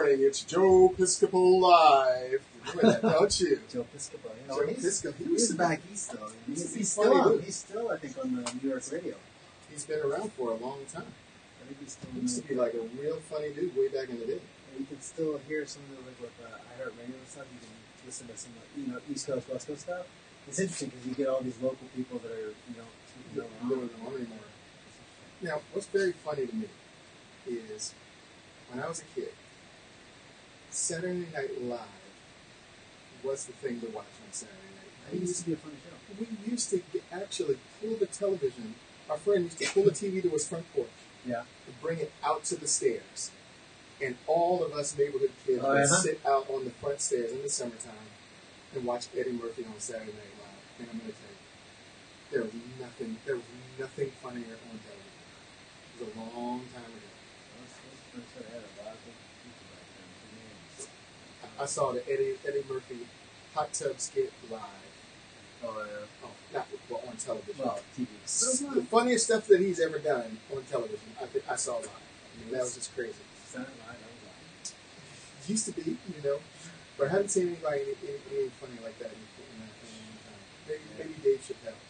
morning, it's Joe Piscopo Live. You know that, don't you? Joe Piscopo. You know, Joe Piscopo. He's back east, though. He's still, I think, on the New York radio. He's been around for a long time. I think he's still. He used to be like a real funny dude way back in the day. You can still hear some of the, like, with iHeartRadio and stuff. You can listen to some, East Coast, West Coast stuff. It's interesting because you get all these local people that are, don't know anymore. Now, what's very funny to me is when I was a kid, Saturday Night Live was the thing to watch on Saturday night. It used to be a funny show. We used to actually pull the television. Our friend used to pull the TV to his front porch. Yeah. And bring it out to the stairs. And all of us neighborhood kids would sit out on the front stairs in the summertime and watch Eddie Murphy on Saturday Night Live. And I'm going to tell you, there was nothing funnier on television. It was a long time ago. I saw the Eddie Murphy hot tub skit live. Oh, yeah. Oh, not on television. Well, TV. The funniest stuff that he's ever done on television, I saw live. I mean, that was just crazy. Saturday Night Live. It used to be, but I haven't seen anybody anything funny like that in a long time. Maybe Dave Chappelle.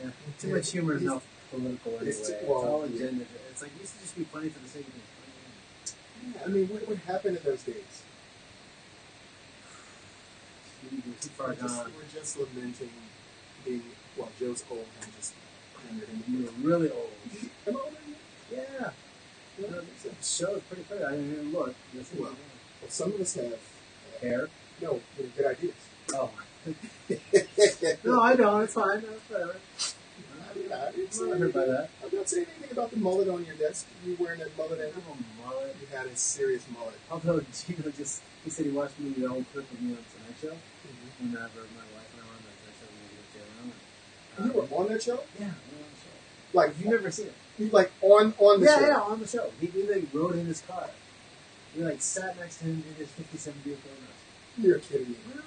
Yeah. Too much humor is not political anyway. It's all agenda. It's like, it used to just be funny for the sake of being funny. Yeah, I mean, what happened in those days? We're just lamenting being, Joe's old. I'm just younger than you. You're really old. Am I older than you? Yeah. The show is pretty funny. I didn't even look. Well, some of us have hair. No, good ideas. Oh. No, I don't. It's fine. That's whatever. I'm not hurt by that. I'm not saying anything about the mullet on your desk. You wearing that mullet? I have a mullet. You had a serious mullet. Although, he said he watched me the old clip of me on Tonight Show. Whenever my wife and I were on the Tonight Show, we would get around. You were on that show? Yeah, we were on the show. Like, you've never seen it? You on the show? Yeah, on the show. He rode in his car. We sat next to him in his 57 vehicle. You're kidding me. No.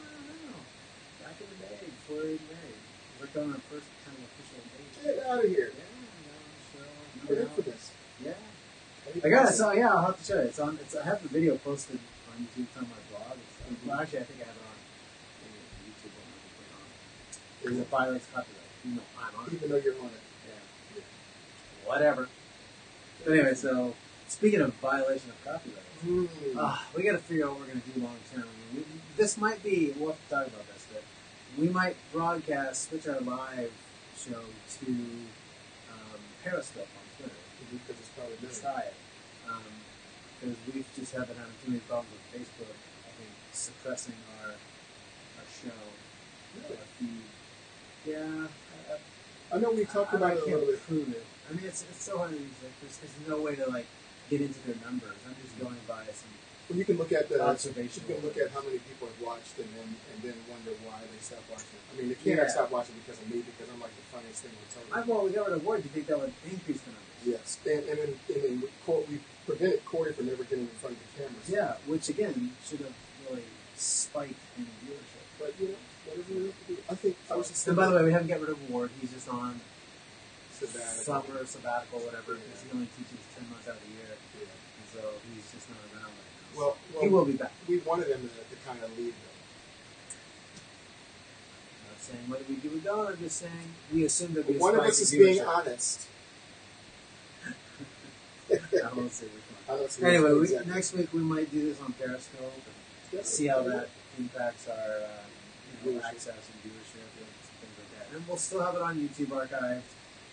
Back in the day, before he was married. We worked on our first kind of official date. Get out of here. Yeah, We're in for this. Yeah. I'll have to show you. I have the video posted on YouTube. It's on my blog. Well, actually, I think I have it on YouTube. There's a violates copyright. I'm on it. Even though you're on it. Yeah. Whatever. But anyway, so speaking of violation of copyright, we got to figure out what we're going to do long term. This might be, we'll have to talk about this, but we might switch our live show to Periscope on Twitter. Because it's probably better. Try it. Because we just haven't had too many problems with Facebook, I think, suppressing our show. Really? Feed. Yeah. I know we talked about it a little bit. Prove it. I mean, it's so hard to use. There's no way to get into their numbers. I'm just going by some. Well, you can look at the observation. You can look at how many people have watched and then wonder why they stopped watching. I mean, they can't stop watching because of me, because I'm like the funniest thing on television. Well, we got rid of Ward. Do you think that would increase the numbers? Yes, and then we prevented Corey from ever getting in front of the cameras. Yeah, which again should have really spiked in viewership. But whatever we have to do, I think I was just. And by the way, we haven't got rid of Ward. He's just on sabbatical, whatever. Because he only teaches 10 months out of the year, and so he's just not around right now. Well, he will be back. We wanted him to kind of leave, though. I'm not saying what we do with God. I'm just saying we assume that one of us is being honest. I won't say which one. Anyway, next week we might do this on Periscope and see how that impacts our access and viewership and things like that. And we'll still have it on YouTube archived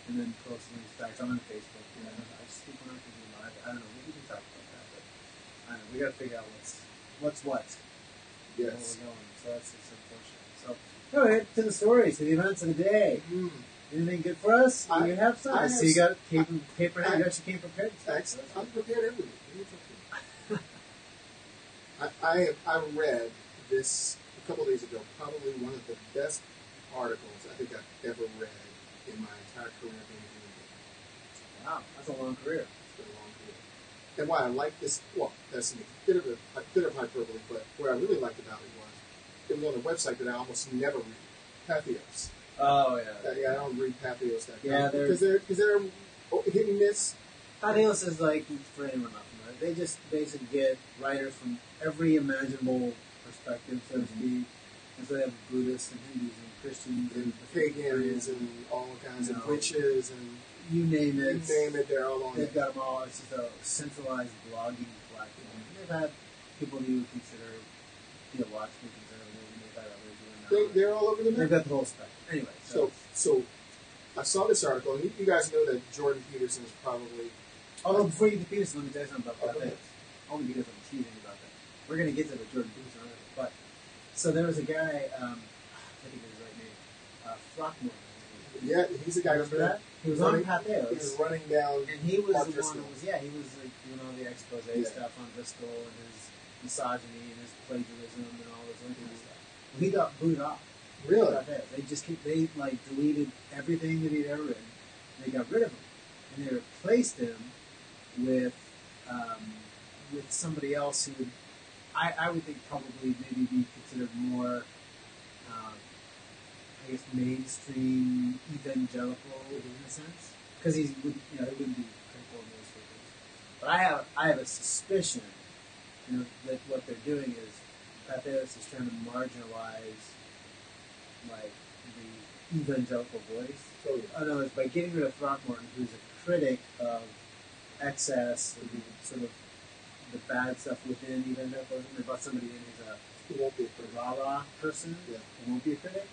and then post links back. I'm on Facebook. I just think we're not going to do live. I don't know. We can talk about that, but I don't know. We got to figure out what's what. Yes. Where we're going. So that's just unfortunate. So go ahead to the stories, to the events of the day. Anything good for us? You have some? So you got paper. You actually came prepared. I'm prepared every week. I read this a couple of days ago. Probably one of the best articles I think I've ever read in my entire career being a human being. Wow, that's a long career. It's been a long career. And why I like this, that's a bit of hyperbole, but what I really liked about it was on a website that I almost never read, Pathos. Oh, yeah. I don't read Pathos that yeah, because they're hit and miss. Pathos is for anyone not familiar. they just basically get writers from every imaginable perspective, so to speak. And so they have Buddhists and Hindus and Christians and pagans and all kinds of witches and you name it. You name it, they're all on. They've got them all. It's just a centralized blogging platform. And they've had people you would consider theologically conservative, and they've had others who are not. They're all over the map. They've got the whole spectrum. Anyway, so I saw this article, and you guys know that Jordan Peterson is probably. Although before you get to Peterson, let me tell you something about that. Only because I'm teasing about that. We're going to get to the Jordan Peterson article, but so there was a guy. I think his right name, Throckmorton. Yeah, he's a guy. Remember that? He was on Patheos. He was running down. And he was the one who was, he was like doing all the expose stuff on Driscoll and his misogyny and his plagiarism and all this other kind of stuff. Well, he got booted off. Really? They deleted everything that he'd ever written. They got rid of him. And they replaced him with somebody else who would, I would think probably maybe be considered more I guess mainstream evangelical in a sense, because he wouldn't be critical of newspapers. But I have a suspicion, that what they're doing is Patheos is trying to marginalize like the evangelical voice. Totally. In other words, by getting rid of Throckmorton, who's a critic of excess, and sort of the bad stuff within evangelicalism, they brought somebody in who's who won't be a rah-rah person, who won't be a critic.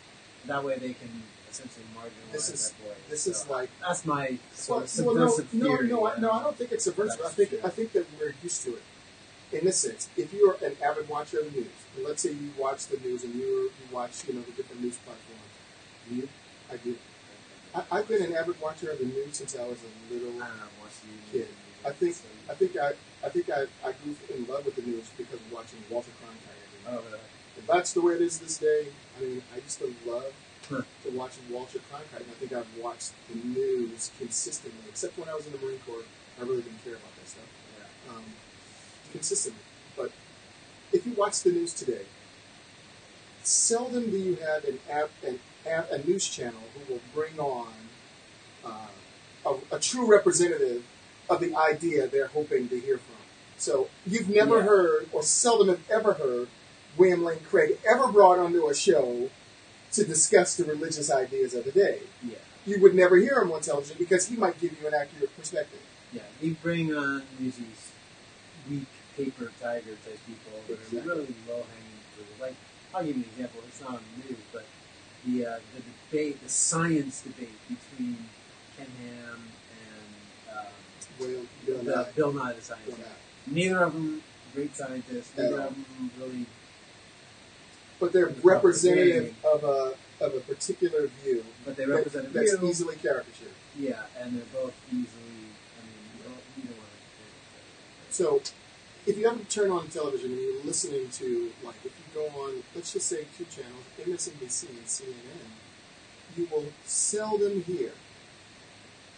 That way they can essentially marginalize that voice. This is like... That's my sort of subversive theory. No, I don't think it's subversive. I think that we're used to it. In this sense, if you're an avid watcher of the news, and let's say you watch the news and you watch, the different news platforms. I do. I've been an avid watcher of the news since I was a little kid. I think I grew in love with the news because of watching Walter Cronkite every night. If that's the way it is this day, I mean, I used to love to watch Walter Cronkite, and I think I've watched the news consistently, except when I was in the Marine Corps. I really didn't care about that stuff. Consistently. But if you watch the news today, seldom do you have a news channel who will bring on a true representative of the idea they're hoping to hear from. So you've never heard, or seldom have ever heard, William Lane Craig ever brought onto a show to discuss the religious ideas of the day. Yeah. You would never hear him on television because he might give you an accurate perspective. Yeah, he'd bring on these weak paper tiger type people that are really low-hanging fruit. Like, I'll give you an example. It's not on the news, but the debate, the science debate between Ken Ham and Bill Nye the Science Guy. Neither of them great scientists. Neither of them really. But they're representative of a particular view. But they represent a view that's easily caricatured. Yeah, and they're both easily. Either one. So, if you happen to turn on television and you're listening to, like, if you go on, let's just say 2 channels, MSNBC and CNN, you will seldom hear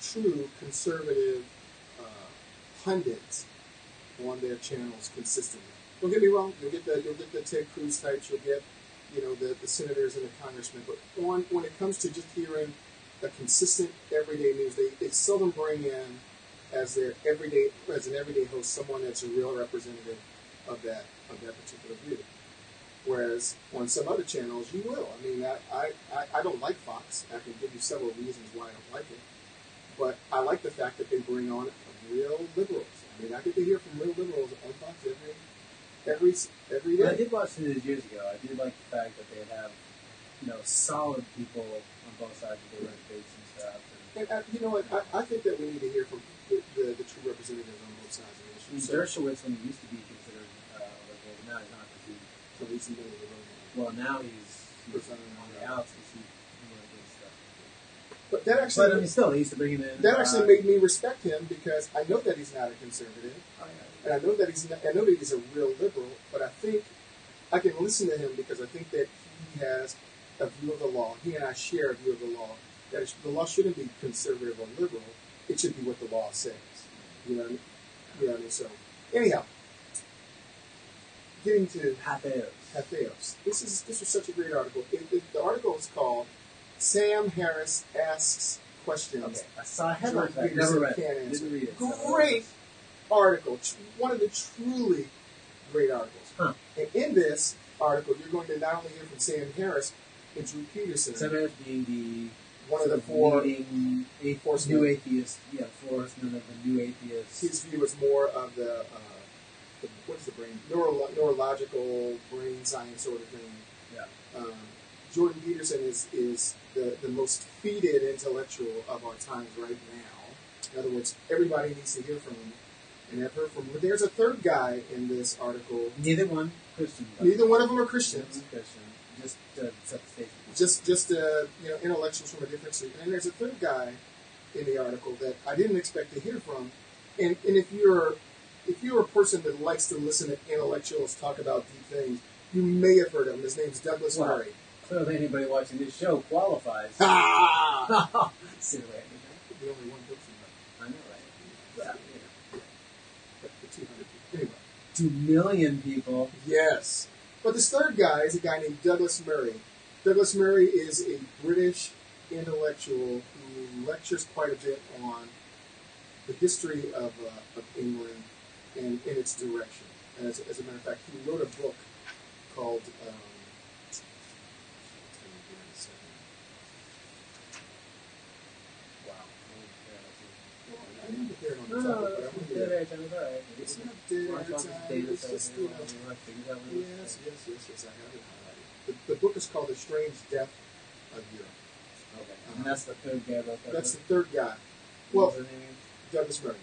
true conservative pundits on their channels consistently. Don't get me wrong. You'll get the Ted Cruz types. You'll get the senators and the congressmen. But when it comes to just hearing a consistent everyday news, they seldom bring in as an everyday host someone that's a real representative of that particular view. Whereas on some other channels, you will. I mean, I don't like Fox. I can give you several reasons why I don't like it. But I like the fact that they bring on real liberals. I mean, I get to hear from real liberals on Fox every day. I did watch the news years ago. I did like the fact that they have, solid people on both sides of the debates and stuff. And you know what? I think that we need to hear from the true representatives on both sides of the issue. Dershowitz, when he used to be considered liberal, now he's not. So he's in the middle of the road. Well, now he's on the outs because he wanted to do stuff. But that actually, he used to bring him in. That actually made me respect him because I know that he's not a conservative, and I know that he's a real liberal. But I think I can listen to him because I think that he has a view of the law. He and I share a view of the law. That the law shouldn't be conservative or liberal. It should be what the law says. You know what I mean? So, anyhow, getting to Patheos. This was such a great article. The article is called "Sam Harris Asks Questions." Okay, I saw a headline. I never read it. Didn't read it. Great article, one of the truly great articles. Huh. And in this article, you're going to not only hear from Sam Harris and Drew Peterson. Sam Harris being the one of the four leading new atheist, horsemen of the new atheists. His view is more of the what's the brain? Neurological brain science sort of thing. Yeah. Jordan Peterson is the most feeded intellectual of our times right now. In other words, everybody needs to hear from him. And I've heard from him. But there's a third guy in this article. Neither one Christian. Neither one of them are Christians. Christian. Just set the stage. Just intellectuals from a different street. And there's a third guy in the article that I didn't expect to hear from. And if you're a person that likes to listen to intellectuals talk about deep things, you may have heard of him. His name's Douglas Murray. Clearly, anybody watching this show qualifies. Ah! Silly. The only one person. I know, right? Yeah. The 200 people. Anyway. 2 million people. Yes. But this third guy is a guy named Douglas Murray. Douglas Murray is a British intellectual who lectures quite a bit on the history of England and in its direction. As a matter of fact, he wrote a book called I didn't get there on the topic, but I'm going to get it. It's not dead time. It's just, yes, I have it highlighted. The book is called The Strange Death of Europe. Okay. And that's the third guy about that. That's the third guy. Well, Douglas Murray.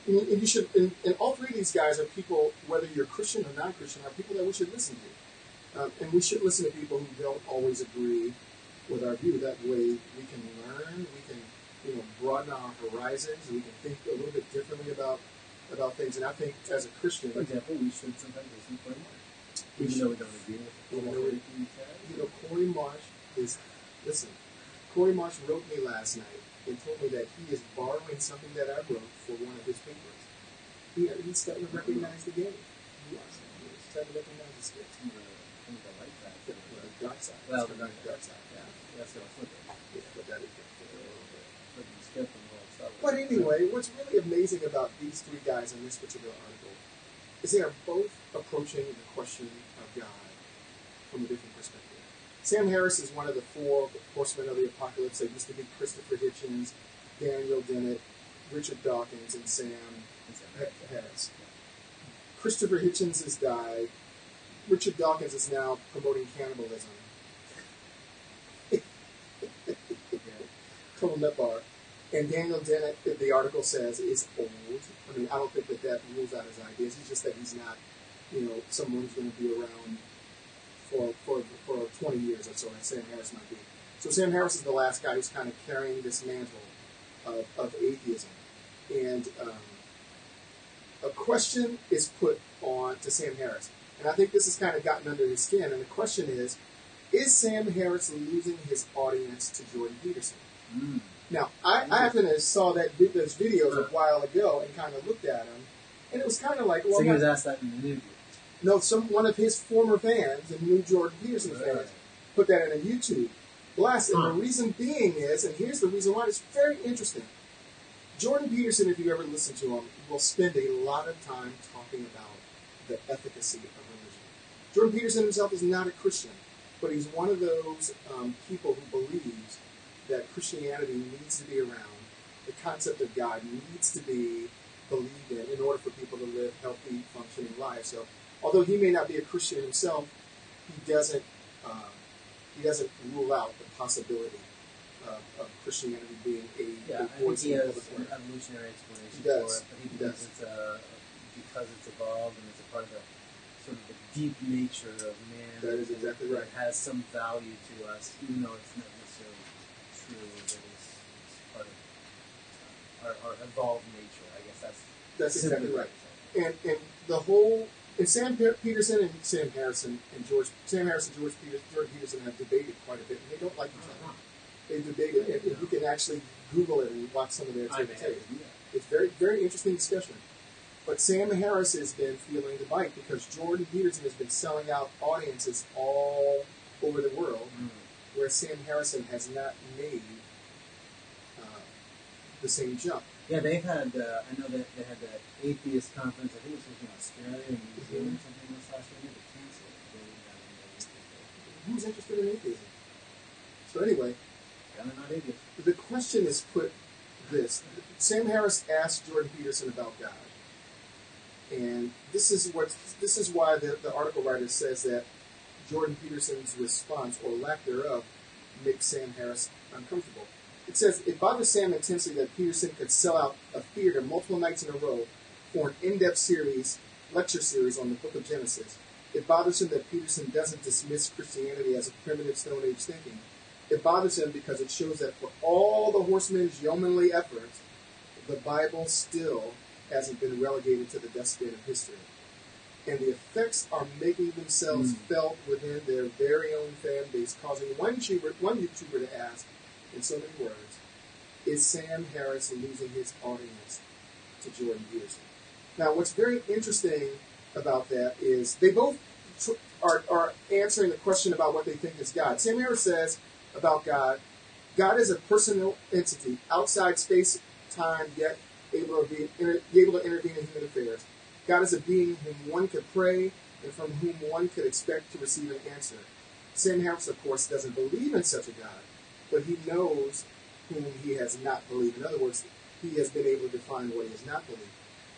Okay. And you should, and all three of these guys are people, whether you're Christian or non-Christian, are people that we should listen to. And we should listen to people who don't always agree with our view. That way we can learn, we can broaden our horizons, we can think a little bit differently about things. And I think as a Christian, for example, we should sometimes listen to Corey Marsh. Even though we don't agree with it. Corey Marsh is, listen, Corey Marsh wrote me last night and told me that he is borrowing something that I wrote for one of his papers. He's starting to recognize the game. He's starting to recognize the skills. I think I like that. The dark side. Well, the dark side. Yeah. That's going to flip it. Yeah, but that is going to flip it a little bit. But anyway, what's really amazing about these three guys in this particular article is they are both approaching the question of God from a different perspective. Sam Harris is one of the four horsemen of the apocalypse. They used to be Christopher Hitchens, Daniel Dennett, Richard Dawkins, and Sam Harris. Christopher Hitchens has died. Richard Dawkins is now promoting cannibalism. Total nut bar. And Daniel Dennett, the article says, is old. I mean, I don't think that rules out his ideas. It's just that he's not, someone who's going to be around for 20 years or so, as Sam Harris might be. So Sam Harris is the last guy who's kind of carrying this mantle of atheism. And a question is put on to Sam Harris. And I think this has kind of gotten under his skin. And the question is Sam Harris losing his audience to Jordan Peterson? Mm. Now, I happened to saw those videos a while ago and kind of looked at them, and it was kind of like, well, so he was asked that in the interview. No, one of his former fans, and new Jordan Peterson fans, put that in a YouTube blast, and the reason being is, and here's the reason why, it's very interesting. Jordan Peterson, if you ever listen to him, will spend a lot of time talking about the efficacy of religion. Jordan Peterson himself is not a Christian, but he's one of those people who believes that Christianity needs to be around. The concept of God needs to be believed in order for people to live healthy, functioning lives. So, although he may not be a Christian himself, he doesn't rule out the possibility of Christianity being a voice in the public an evolutionary explanation for it, but he believes it's because it's evolved and it's a part of the sort of the deep nature of man. That is exactly right. It has some value to us, even though it's not necessarily true that it's part of our evolved nature. I guess that's exactly right. And the whole Sam Peterson and Sam Harris and Jordan Peterson have debated quite a bit, and they don't like each other. They debated, and you can actually Google it and watch some of their tapes. It's very, very interesting discussion. But Sam Harris has been feeling the bite because Jordan Peterson has been selling out audiences all over the world, where Sam Harrison has not made the same jump. Yeah, they've had, I know that they had that atheist conference, I think it was in Australia or New Zealand or something this last year. They canceled it. They didn't have any. Who's interested in atheism? So anyway, they're not atheists. The question is put this. Sam Harris asked Jordan Peterson about God. And this is why the article writer says that Jordan Peterson's response, or lack thereof, makes Sam Harris uncomfortable. It says, it bothers Sam intensely that Peterson could sell out a theater multiple nights in a row for an in-depth lecture series on the book of Genesis. It bothers him that Peterson doesn't dismiss Christianity as a primitive Stone Age thinking. It bothers him because it shows that for all the horsemen's yeomanly efforts, the Bible still hasn't been relegated to the dustbin of history. And the effects are making themselves felt within their very own fan base, causing one YouTuber to ask, in so many words, is Sam Harris losing his audience to Jordan Peterson? Now, what's very interesting about that is they both are answering the question about what they think is God. Sam Harris says about God, God is a personal entity outside space, time, yet able to intervene in human affairs. God is a being whom one could pray and from whom one could expect to receive an answer. Sam Harris, of course, doesn't believe in such a God, but he knows whom he has not believed. In other words, he has been able to define what he has not believed.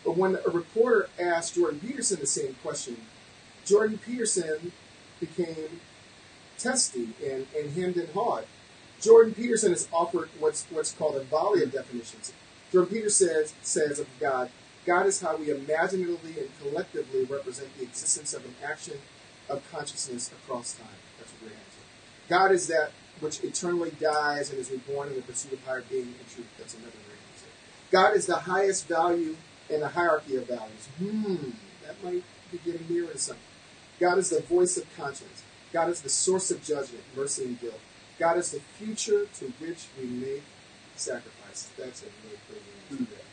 But when a reporter asked Jordan Peterson the same question, Jordan Peterson became testy and hemmed and hawed. Jordan Peterson has offered what's called a volley of definitions. Jordan Peterson says of God, God is how we imaginatively and collectively represent the existence of an action of consciousness across time. That's a great answer. God is that which eternally dies and is reborn in the pursuit of higher being and truth. That's another great answer. God is the highest value in the hierarchy of values. That might be getting nearer to something. God is the voice of conscience. God is the source of judgment, mercy, and guilt. God is the future to which we make sacrifices. That's a really crazy answer there.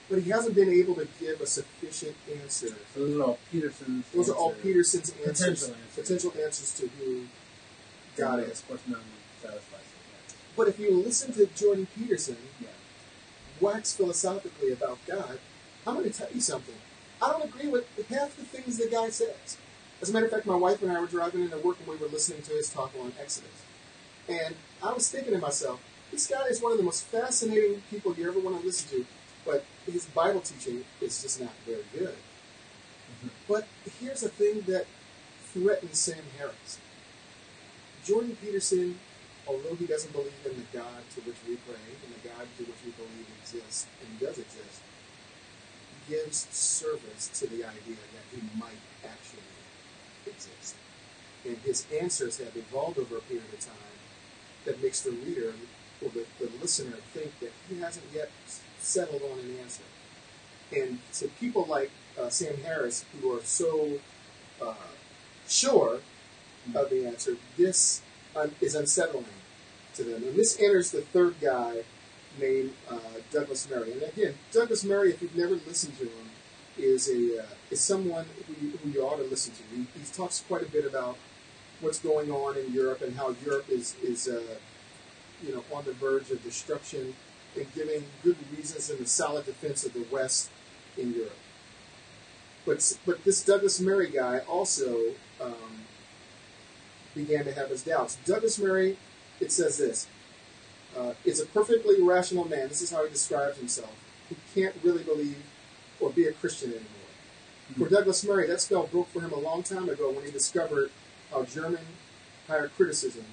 But he hasn't been able to give a sufficient answer. Those are all Peterson's Those are all Peterson's answers. Potential answers to who God is. Of course, none satisfies it. But if you listen to Jordan Peterson wax philosophically about God, I'm going to tell you something. I don't agree with half the things the guy says. As a matter of fact, my wife and I were driving into work and we were listening to his talk on Exodus. And I was thinking to myself, this guy is one of the most fascinating people you ever want to listen to, but his Bible teaching is just not very good. But here's the thing that threatens Sam Harris. Jordan Peterson, although he doesn't believe in the God to which we pray, and the God to which we believe exists and does exist, gives service to the idea that he might actually exist. And his answers have evolved over a period of time that makes the reader or the listener think that he hasn't yet settled on an answer. And to people like Sam Harris, who are so sure of the answer, this is unsettling to them. And this enters the third guy named Douglas Murray. And again, Douglas Murray, if you've never listened to him, is someone who you ought to listen to. He talks quite a bit about what's going on in Europe and how Europe is on the verge of destruction, and giving good reasons in the solid defense of the West in Europe. But this Douglas Murray guy also began to have his doubts. Douglas Murray, it says this, is a perfectly rational man. This is how he describes himself. He can't really believe or be a Christian anymore. For Douglas Murray, that spell broke for him a long time ago when he discovered how German higher criticism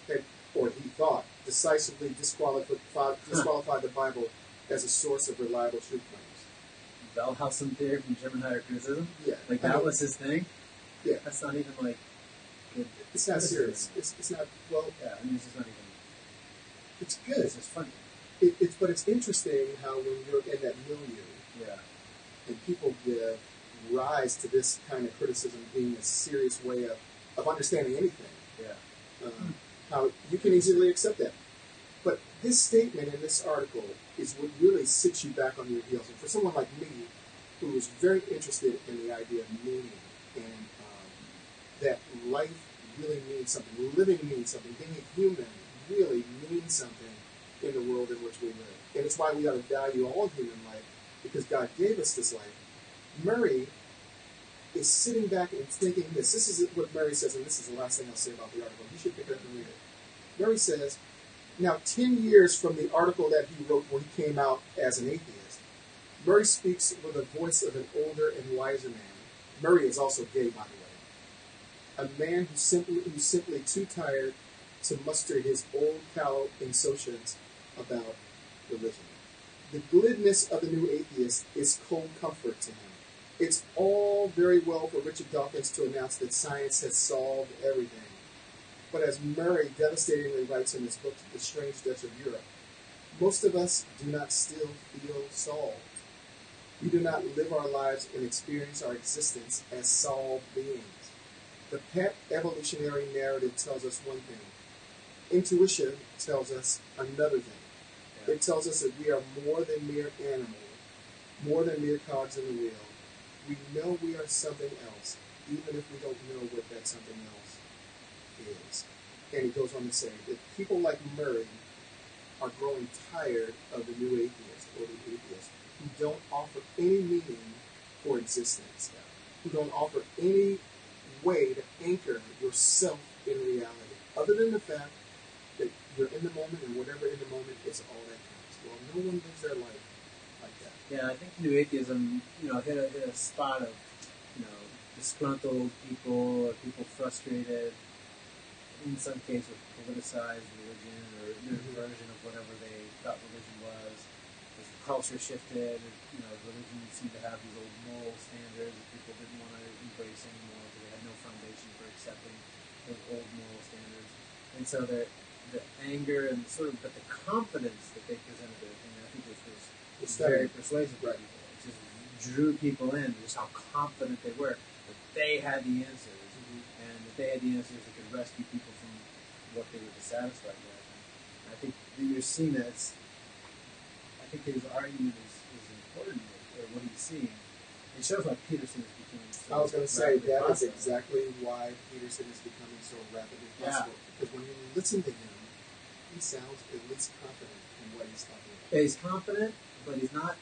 had, or he thought, decisively disqualified the Bible as a source of reliable truth claims. Bellhausen theory from German higher criticism? Yeah. Like that was his thing? Yeah. That's not even like... It's not serious. It's not, well... Yeah, I mean, it's just not even... It's good. It's just funny. But it's interesting how when you're in that milieu, and people give rise to this kind of criticism being a serious way of understanding anything, how you can easily accept that. But this statement in this article is what really sits you back on your heels. And for someone like me, who is very interested in the idea of meaning, and that life really means something, living means something, being a human really means something, in the world in which we live. And it's why we ought to value all human life, because God gave us this life. Murray is sitting back and thinking this. This is what Murray says, and this is the last thing I'll say about the article. You should pick it up and read it. Murray says, now 10 years from the article that he wrote when he came out as an atheist, Murray speaks with the voice of an older and wiser man. Murray is also gay, by the way. A man who's simply too tired to muster his old callow insouciance about religion. The glibness of the new atheist is cold comfort to him. It's all very well for Richard Dawkins to announce that science has solved everything. But as Murray devastatingly writes in his book, The Strange Dutch of Europe, most of us do not still feel solved. We do not live our lives and experience our existence as solved beings. The pet evolutionary narrative tells us one thing. Intuition tells us another thing. Yeah. It tells us that we are more than mere animals, more than mere cogs in the wheel. We know we are something else, even if we don't know what that something else is. And he goes on to say that people like Murray are growing tired of the new atheist or the atheist who don't offer any meaning for existence, who don't offer any way to anchor yourself in reality, other than the fact that you're in the moment and whatever in the moment is all that counts. Well, no one lives their life like that. Yeah, I think new atheism, hit a spot of, disgruntled people, or people frustrated, in some cases politicized religion or their version of whatever they thought religion was. As the culture shifted, religion seemed to have these old moral standards that people didn't want to embrace anymore because they had no foundation for accepting those old moral standards. And so the anger and but the confidence that they presented everything, I think was very persuasive to people. It just drew people in, just how confident they were that they had the answers, and that they had the answers that could rescue people from what they were dissatisfied with. And I think you're seeing that. I think his argument is important, or what he's seeing. It shows why Peterson is becoming so. I was going to say that is exactly why Peterson is becoming so rapidly possible. Yeah. Because when you listen to him, he sounds at least confident in what he's talking about. Yeah, he's confident, but he's not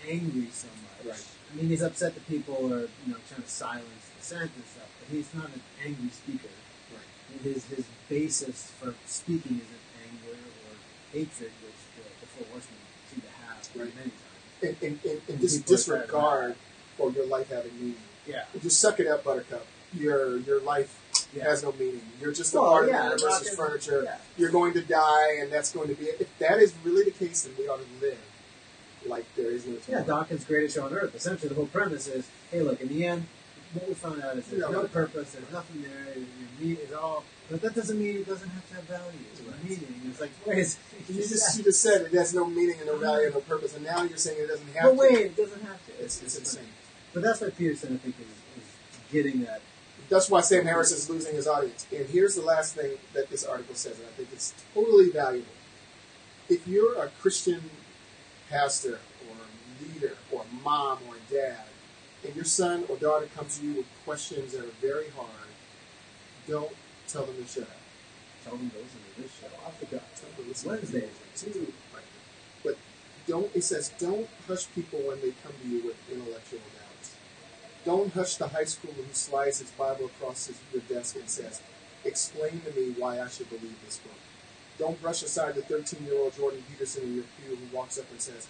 angry so much. Right. I mean, he's upset that people are trying to silence dissent and stuff, but he's not an angry speaker. Right. And his basis for speaking isn't anger or hatred, which the four horsemen seem to have many times. And this disregard for your life having meaning. Yeah. Just suck it up, Buttercup. Your life has no meaning. You're just a part of the universe's furniture. Yeah. You're going to die, and that's going to be it. If that is really the case, then we ought to live like there is no tomorrow. Yeah, Dawkins' Greatest Show on Earth. Essentially, the whole premise is, hey, look, in the end, what we found out is there's no purpose, there's nothing there, your meat is all, but that doesn't mean it doesn't have to have value. Right. Meaning. It's like, wait, you just said it has no meaning and no value and no purpose, and now you're saying it doesn't have to. But wait, it doesn't have to. It's insane. But that's why Peterson, I think, is getting that. That's why Sam Harris is losing his audience. And here's the last thing that this article says, and I think it's totally valuable. If you're a Christian pastor or leader or mom or dad, and your son or daughter comes to you with questions that are very hard, don't tell them to shut up. Tell them those are this show. I forgot. Wednesdays. Too. Right. But it says, don't hush people when they come to you with intellectual doubts. Don't hush the high schooler who slides his Bible across your desk and says, explain to me why I should believe this book. Don't brush aside the 13-year-old Jordan Peterson in your pew who walks up and says,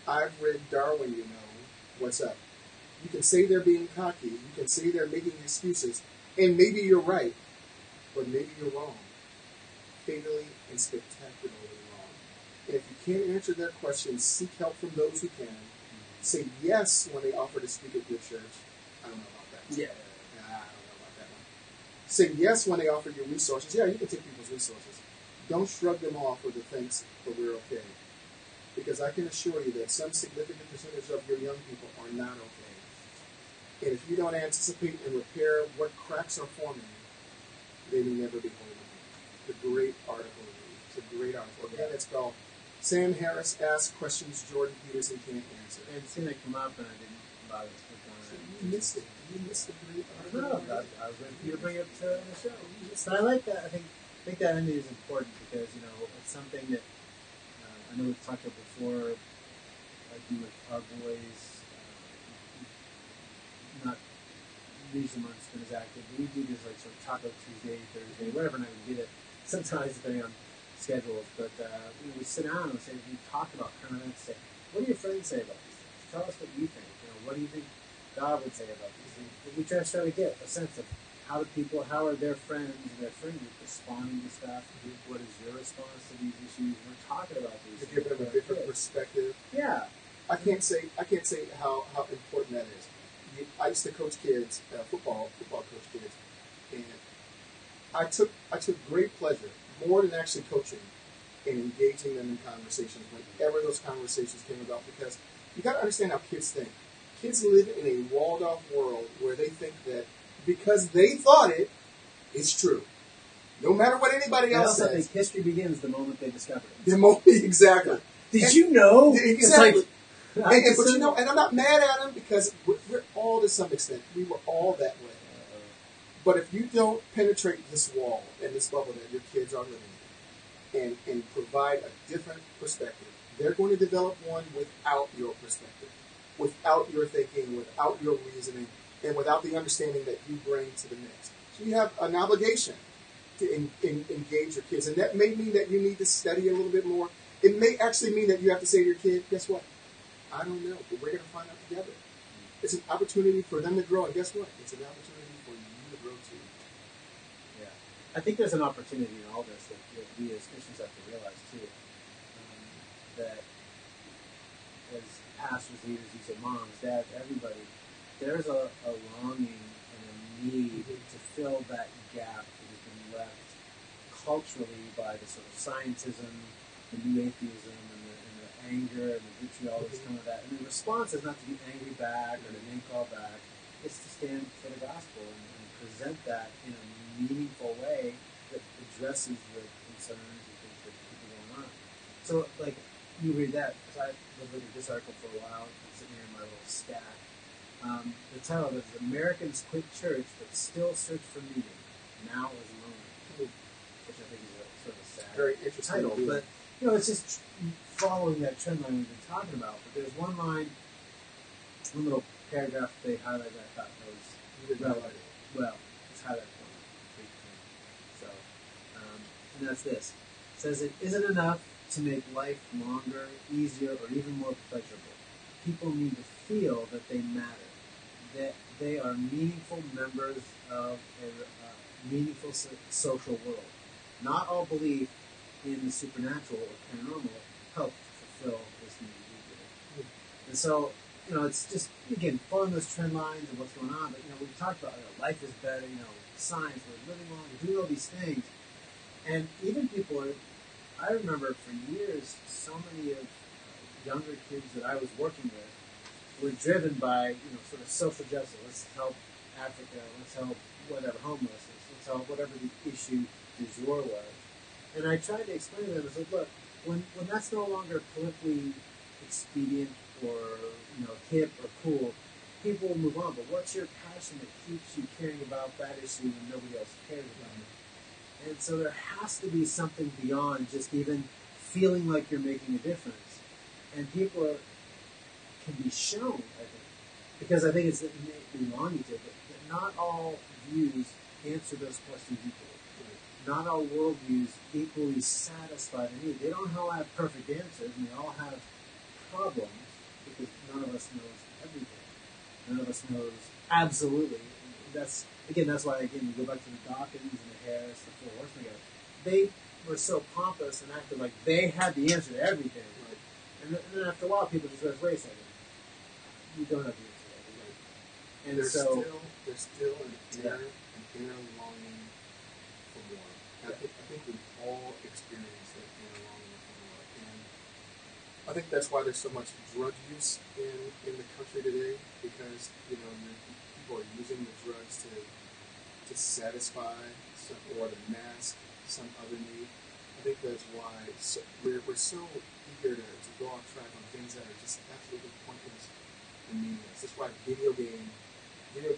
I've read Darwin, what's up? You can say they're being cocky. You can say they're making excuses. And maybe you're right, but maybe you're wrong. Fatally and spectacularly wrong. And if you can't answer their questions, seek help from those who can. Say yes when they offer to speak at your church. I don't know about that. Yeah. I don't know about that one. Say yes when they offer you resources. Yeah, you can take people's resources. Don't shrug them off with a thanks, but we're okay. Because I can assure you that some significant percentage of your young people are not okay. And if you don't anticipate and repair what cracks are forming, they may never be whole again. It's a great article. It's a great article. Again, it's called Sam Harris Asks Questions Jordan Peterson Can't Answer. I'd seen it come up and I didn't bother to click on it. You missed it. You missed the great article. No, I was waiting for you to bring it to the show. But I like that. I think that ending is important because, it's something that I know we've talked about before, like with our boys, not these months been as active. We do this like sort of Taco Tuesday, Thursday, whatever night we get it. Sometimes depending on schedules, but we sit down and we talk about current events. Say, what do your friends say about these things? Tell us what you think. What do you think God would say about these things? We try to get a sense of how are their friends and their friend group responding to stuff? What is your response to these issues? We're talking about these things. To give them a different perspective. Yeah. I can't say how important that is. I used to coach kids, football coach kids, and I took great pleasure, more than actually coaching, in engaging them in conversations whenever those conversations came about, because you got to understand how kids think. Kids live in a walled-off world where they think that because they thought it, it's true. No matter what anybody else says. I think history begins the moment they discover it. Exactly. Did you know? Exactly. But and I'm not mad at them, because we're all, to some extent, we were all that way. But if you don't penetrate this wall and this bubble that your kids are living in, and provide a different perspective, they're going to develop one without your perspective, without your thinking, without your reasoning, and without the understanding that you bring to the mix. So you have an obligation to engage your kids. And that may mean that you need to study a little bit more. It may actually mean that you have to say to your kid, guess what? I don't know, but we're going to find out together. It's an opportunity for them to grow. And guess what? It's an opportunity for you to grow too. Yeah. I think there's an opportunity in all this that we as Christians have to realize too. That as pastors, leaders, you say moms, dads, everybody, there's a longing and a need to fill that gap that has been left culturally by the sort of scientism, the new atheism, and the anger and the vitriol that's come of that. And the response is not to be angry back or to name call back. It's to stand for the gospel and present that in a meaningful way that addresses the concerns and things that people going on. So, like, you read that, because I've been looking at this article for a while, it's sitting here in my little stack. The title of it is Americans Quit Church But Still Search for Meaning. Now is Lonely. Which I think is a sort of sad very interesting title. But, it's just following that trend line we've been talking about. But there's one line, one little paragraph they highlighted that I thought was relevant. Well, it's highlighted for me. So, and that's this. It says, it isn't enough to make life longer, easier, or even more pleasurable. People need to feel that they matter, that they are meaningful members of a meaningful social world. Not all belief in the supernatural or paranormal help fulfill this need we do. And so, it's just, again, following those trend lines and what's going on. But, we've talked about life is better, science, we're living longer, doing all these things. And even people are, I remember for years, so many of younger kids that I was working with were driven by, sort of social justice. Let's help Africa, let's help whatever, homelessness, let's help whatever the issue du jour was. And I tried to explain to them, I said, look, when that's no longer politically expedient or, hip or cool, people will move on. But what's your passion that keeps you caring about that issue when nobody else cares about it? And so there has to be something beyond just even feeling like you're making a difference. And people can be shown, I think, because I think it's innately longing to, but not all views answer those questions equally. Not all worldviews equally satisfy the need. They don't all have perfect answers, and they all have problems, because none of us knows everything. None of us knows absolutely. And that's why, we go back to the Dawkins and the Harris, the Four Horsemen guys. They were so pompous and acted like they had the answer to everything. Right? And then after a while, people just realize, wait a second, you don't have the answer to everything. And there's still an inner longing for more. I think we've all experienced that inner longing for more. And I think that's why there's so much drug use in the country today, because people are using the drugs to satisfy or to mask some other need. I think that's why we're so eager to go off track on things that are just absolutely pointless and meaningless. That's why video games, are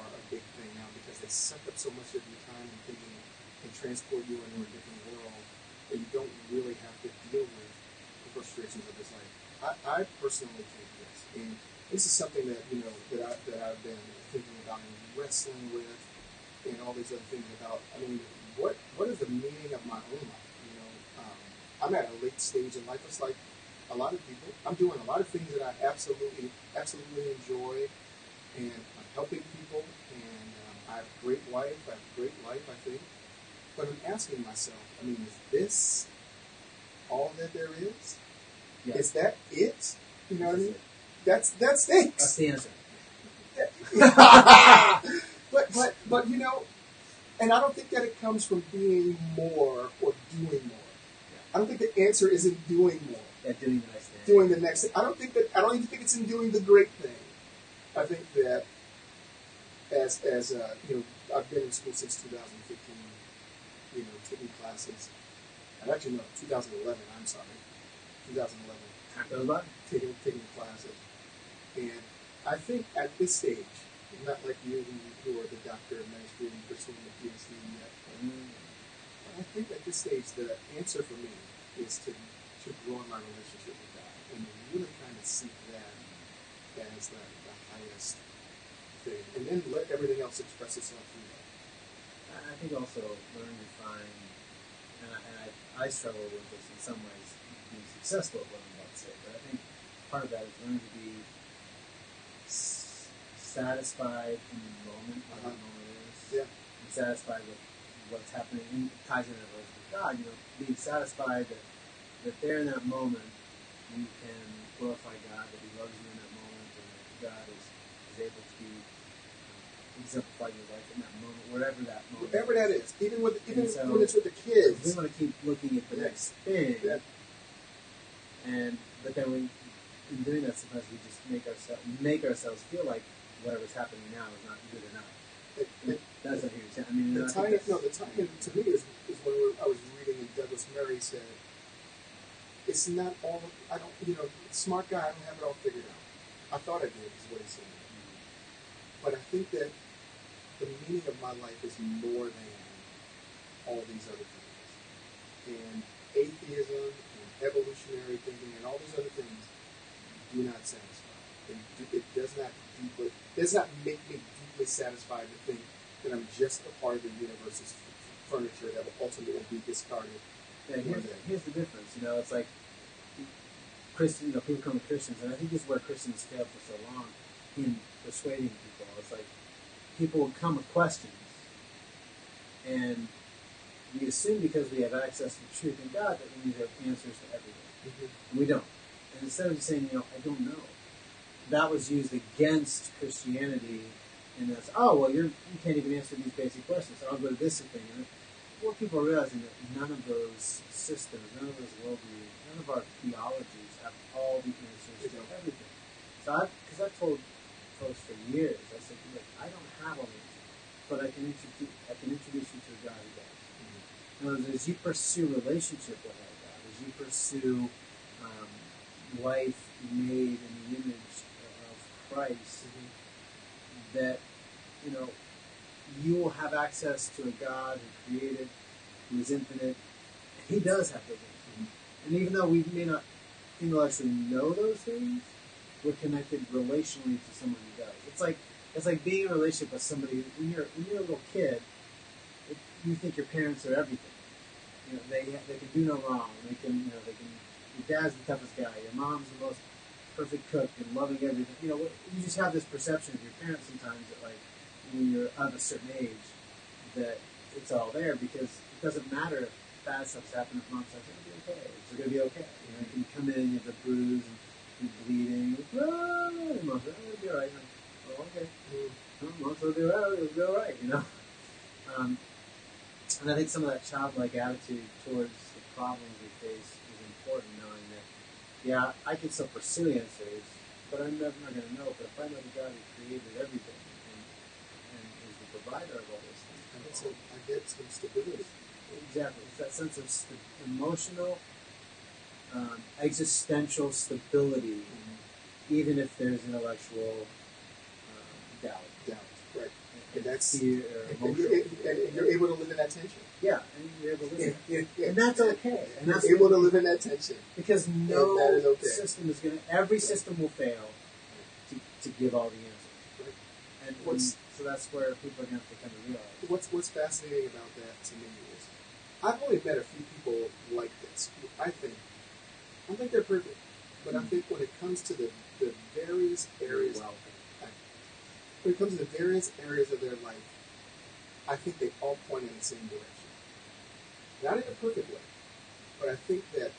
a big thing now, because they suck up so much of your time and thinking and transport you into a different world. and you don't really have to deal with the frustrations of this life? I personally think yes, and this is something that that I've been thinking about and wrestling with, and all these other things about. I mean, what is the meaning of my own life? I'm at a late stage in life. It's like a lot of people. I'm doing a lot of things that I absolutely enjoy, and I'm helping people, and I have a great wife. I have a great life, I think. But I'm asking myself, I mean, is this all that there is? Yeah. Is that it? You know what I mean? That stinks. That's the answer. but and I don't think that it comes from being more or doing more. I don't think the answer is in doing more. Yeah, doing the next thing. Doing the next thing. I don't even think it's in doing the great thing. I think that as I've been in school since 2015. Taking classes. Actually, no, 2011. I'm sorry, 2011. Taking classes, and I think at this stage, not like you who are the doctor of ministry and pursuing the PhD yet, but I think at this stage the answer for me is to grow in my relationship with God and really kind of seek that as the highest thing, and then let everything else express itself through that. I think also learn to find, and I struggle with this in some ways, being successful at what I'm about to say, but I think part of that is learning to be satisfied in the moment, whatever the moment is, and satisfied with what's happening, and it ties into with God, being satisfied that there in that moment you can glorify God, that He loves you in that moment, and that God is able to exemplify your life in that moment, whatever that moment. Whatever that is, even when it's with the kids. We want to keep looking at the next thing, but then in doing that, sometimes we just make ourselves feel like whatever's happening now is not good enough. That's not huge. I mean, the time to me is when I was reading, and Douglas Murray said, "It's not all. I don't. Smart guy. I don't have it all figured out. I thought I did," is what he said. But I think that the meaning of my life is more than all these other things. And atheism and evolutionary thinking and all these other things do not satisfy. It does not make me deeply satisfied to think that I'm just a part of the universe's furniture that will ultimately be discarded. Yeah, here's the difference. It's like people come to Christians, and I think this is where Christians failed for so long in persuading people. It's like people will come with questions, and we assume because we have access to the truth in God that we need to have answers to everything. Mm-hmm. And we don't. And instead of just saying, I don't know, that was used against Christianity. And that's, you can't even answer these basic questions, so I'll go to this opinion. What people are realizing that none of those systems, none of those worldviews, none of our theologies have all the answers to everything. So because I've told folks for years, I said, look, I don't have all the answers, but I can introduce you to a God who does. Mm-hmm. In other words, as you pursue relationship with that God, as you pursue life made in the image of Christ, that you will have access to a God who created, who is infinite. He does have those things. And even though we may not intellectually know those things, we're connected relationally to someone who does. It's like being in a relationship with somebody. When you're a little kid, you think your parents are everything. They can do no wrong. Your dad's the toughest guy. Your mom's the most perfect cook and loving everything. You just have this perception of your parents sometimes that, like, when you're of a certain age, that it's all there, because it doesn't matter if bad stuff's happened. If mom's like, it's going to be okay. It's going to be okay. You can come in, you have a bruise, and you're bleeding. And mom's like, it'll be all right. Okay. Mom's will do all right. It'll be all right, And I think some of that childlike attitude towards the problems we face is important, knowing that, I can still pursue answers, but I'm never going to know. But if I know the God who created everything and is the provider of all those things, I get some stability. Exactly. It's that sense of emotional, existential stability, even if there's intellectual doubt. Right. And that's fear or emotion. And you're able to live in that tension. Yeah, and you're able to live in that. And that's okay. And you're that's able to live in that tension. Because system is going to, every system will fail to give all the answers. Right? And so that's where people are going to have to come to realize. What's fascinating about that to me is, I've only met a few people like this who I don't think they're perfect, but I think when it comes to the various areas, when it comes to the various areas of their life, I think they all point in the same direction. Not in a perfect way, but I think that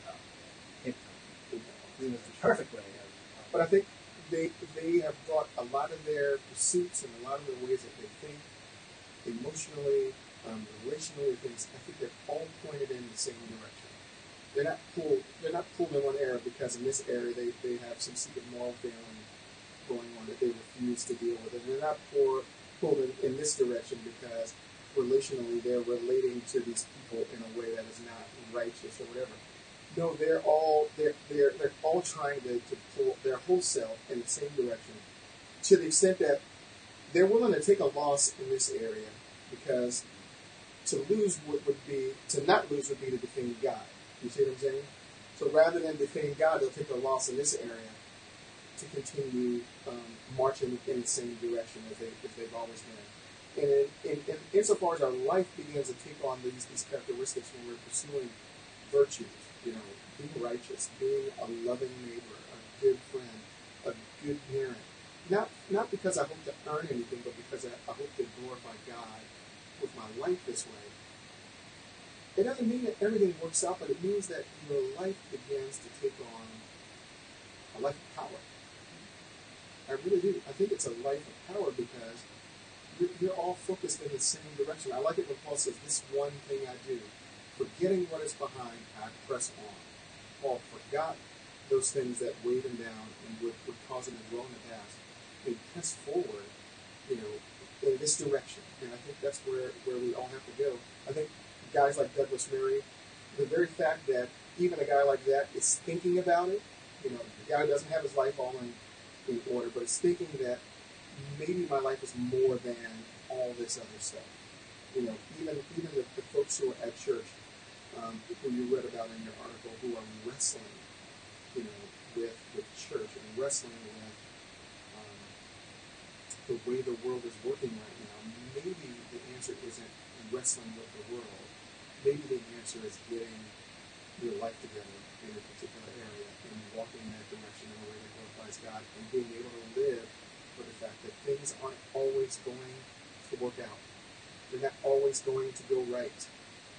the perfect way. But I think they have brought a lot of their pursuits and a lot of the ways that they think, emotionally, relationally, things. I think they're all pointed in the same direction. They're not pulled in one area because in this area they have some secret moral failing going on that they refuse to deal with, and they're not pulled in this direction because relationally they're relating to these people in a way that is not righteous or whatever. No, they're all trying to pull their whole self in the same direction, to the extent that they're willing to take a loss in this area because to not lose would be to defend God. You see what I'm saying? So rather than defend God, they'll take a loss in this area to continue marching in the same direction as they've always been. And insofar as our life begins to take on these characteristics when we're pursuing virtues, being righteous, being a loving neighbor, a good friend, a good parent, not because I hope to earn anything, but because I hope to glorify God with my life this way. It doesn't mean that everything works out, but it means that your life begins to take on a life of power. I really do. I think it's a life of power because you're all focused in the same direction. I like it when Paul says, this one thing I do, forgetting what is behind, I press on. Paul forgot those things that weighed him down and would cause him to dwell in the past. They press forward, in this direction. And I think that's where we all have to go. I think guys like Douglas Murray, the very fact that even a guy like that is thinking about it, the guy doesn't have his life all in order, but is thinking that maybe my life is more than all this other stuff. Even the folks who are at church, who you read about in your article, who are wrestling, with church and wrestling with the way the world is working right now. Maybe the answer isn't wrestling with the world. Maybe the answer is getting your life together in a particular area and walking in that direction in a way that glorifies God and being able to live with the fact that things aren't always going to work out. They're not always going to go right.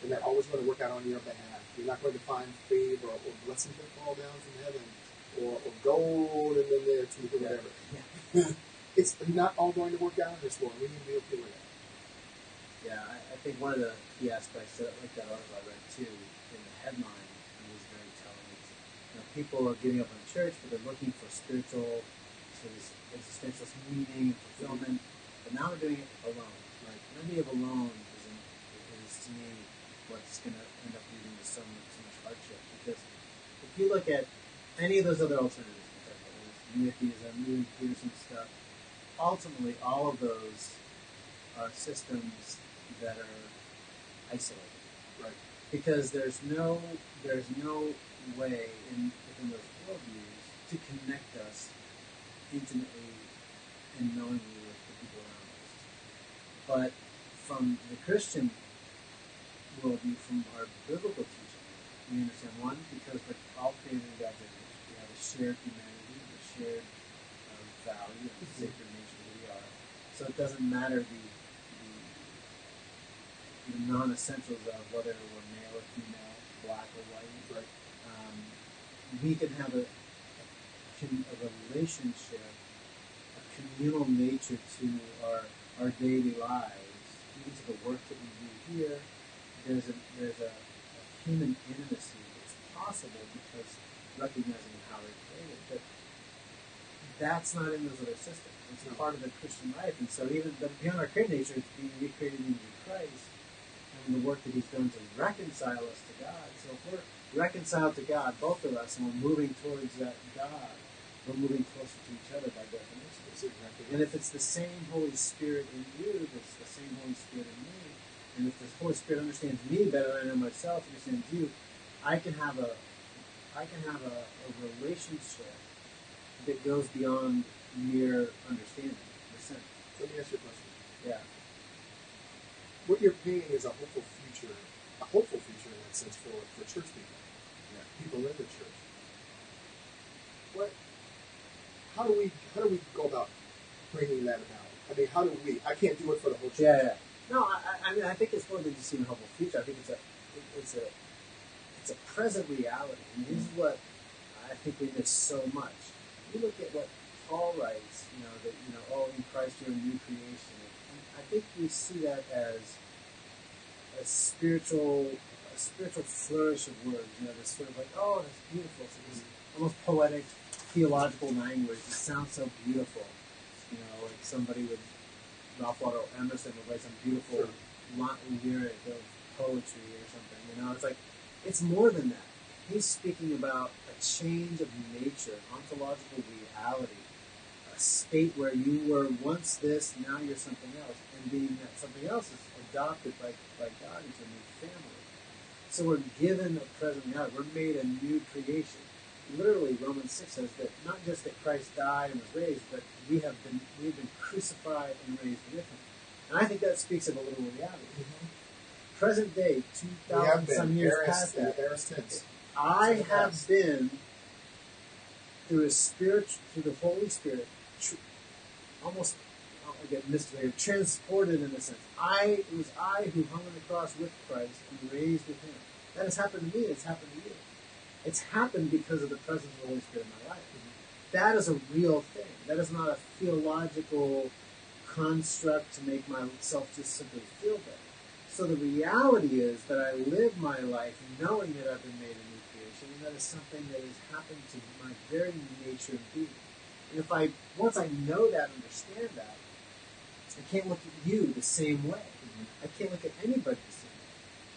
They're not always going to work out on your behalf. You're not going to find favor or blessings that fall down from heaven or gold and then there to whatever. Yeah. It's not all going to work out in this world. We need to be okay with that. Yeah, I think one of the key aspects that article I read too, in the headline, was very telling. People are giving up on church, but they're looking for spiritual, this existential meaning, fulfillment, but now they're doing it alone. Right? The idea of alone is to me what's going to end up leading to so much hardship. Because if you look at any of those other alternatives, atheism, Jordan Peterson stuff, ultimately all of those are systems that are isolated, right? Because there's no way within those worldviews to connect us intimately and knowingly with the people around us. But from the Christian worldview, from our biblical teaching, we understand one, because we're all created in God's image. We have a shared humanity, a shared value, and sacred nature that we are. So it doesn't matter the non-essentials of whether we're male or female, black or white. Right. We can have a relationship, a communal nature to our daily lives, even to the work that we do here. There's a human intimacy that's possible because recognizing how they're created. But that's not in those other systems. It's part of the Christian life. And so beyond our created nature, it's being recreated in Christ and the work that he's done to reconcile us to God. So if we're reconciled to God, both of us, and we're moving towards that God, we're moving closer to each other by definition. Exactly. And if it's the same Holy Spirit in you, it's the same Holy Spirit in me, and if the Holy Spirit understands me better than I know myself, understands you, I can have a relationship that goes beyond mere understanding, in a sense. Let me ask you a question. Yeah. What you're painting is a hopeful future in that sense for church people. Yeah. People in the church. How do we go about bringing that about? I mean, how do we? I can't do it for the whole church. Yeah. No, I mean, I think it's more than just seeing a hopeful future. I think it's a present reality. And this is what I think we miss so much. You look at what Paul writes, that in Christ you're a new creation. And I think we see that as a spiritual flourish of words. This sort of like, oh, that's beautiful. So this almost poetic, theological language. It sounds so beautiful. Like somebody would, Ralph Waldo Emerson would write some beautiful lyric of poetry or something. It's like, it's more than that. He's speaking about a change of nature, ontological reality, a state where you were once this, now you're something else, and being that something else is adopted by God into a new family. So we're given a present reality. We're made a new creation. Literally, Romans 6 says that not just that Christ died and was raised, but we've been crucified and raised with Him. And I think that speaks of a little reality. Mm-hmm. Present day, 2,000 some years past that, I have been through the Holy Spirit, almost, I'll get mystified, transported in a sense. It was I who hung on the cross with Christ and raised with Him. That has happened to me. It's happened to you. It's happened because of the presence of the Holy Spirit in my life. Mm-hmm. That is a real thing. That is not a theological construct to make myself just simply feel better. So the reality is that I live my life knowing that I've been made a new creation, and that is something that has happened to my very nature of being. And once I know that, understand that, I can't look at you the same way. Mm-hmm. I can't look at anybody the same way.